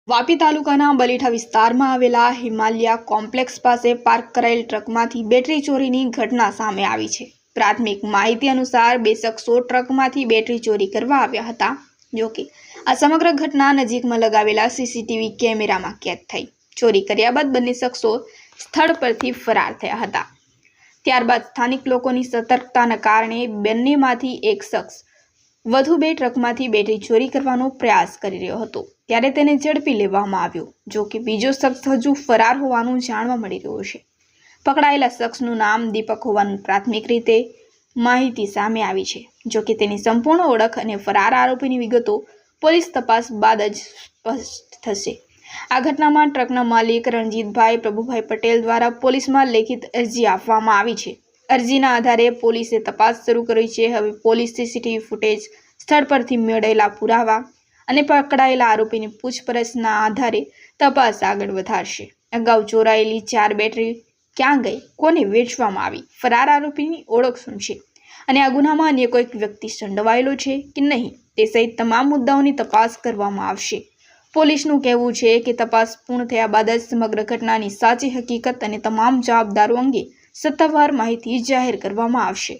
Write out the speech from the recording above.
વાપી તાલુકાના બલીઠા વિસ્તારમાં આવેલા હિમાલયા કોમ્પ્લેક્સ પાસે પાર્ક કરાયેલ ટ્રકમાંથી બેટરી ચોરીની ઘટના સામે આવી છે। પ્રાથમિક માહિતી અનુસાર બે શખ્સો ટ્રકમાંથી બેટરી ચોરી કરવા આવ્યા હતા। જોકે આ સમગ્ર ઘટના નજીકમાં લગાવેલા સીસીટીવી કેમેરામાં કેદ થઈ। ચોરી કર્યા બાદ બંને શખ્સો સ્થળ પરથી ફરાર થયા હતા। ત્યારબાદ સ્થાનિક લોકોની સતર્કતાના કારણે બંનેમાંથી એક શખ્સ વધુ બે ટ્રકમાંથી બેટરી ચોરી કરવાનો પ્રયાસ કરી રહ્યો હતો, ત્યારે તેને ઝડપી લેવામાં આવ્યો। જો કે બીજો શખ્સ હજુ ફરાર હોવાનું જાણવા મળી રહ્યું છે। પકડાયેલા શખ્સનું નામ દીપક હોવાનું પ્રાથમિક રીતે માહિતી સામે આવી છે। જો કે તેની સંપૂર્ણ ઓળખ અને ફરાર આરોપીની વિગતો પોલીસ તપાસ બાદ જ સ્પષ્ટ થશે। આ ઘટનામાં ટ્રકના માલિક રણજીતભાઈ પ્રભુભાઈ પટેલ દ્વારા પોલીસમાં લેખિત અરજી આપવામાં આવી છે। અરજીના આધારે પોલીસે તપાસ શરૂ કરી છે। હવે પોલીસ સીસીટીવી ફૂટેજ, સ્થળ પરથી મેળવેલા પુરાવા અને પકડાયેલા આરોપીની પૂછપરછના આધારે તપાસ આગળ વધારશે। અગાઉ ચોરાયેલી 4 બેટરી ક્યાં ગઈ, કોને વેચવામાં આવી, ફરાર આરોપીની ઓળખ શું છે અને આ ગુનામાં અન્ય કોઈક વ્યક્તિ સંડોવાયેલો છે કે નહીં, તે સહિત તમામ મુદ્દાઓની તપાસ કરવામાં આવશે। પોલીસનું કહેવું છે કે તપાસ પૂર્ણ થયા બાદ જ સમગ્ર ઘટનાની સાચી હકીકત અને તમામ જવાબદારો અંગે સત્તાવાર માહિતી જાહેર કરવામાં આવશે।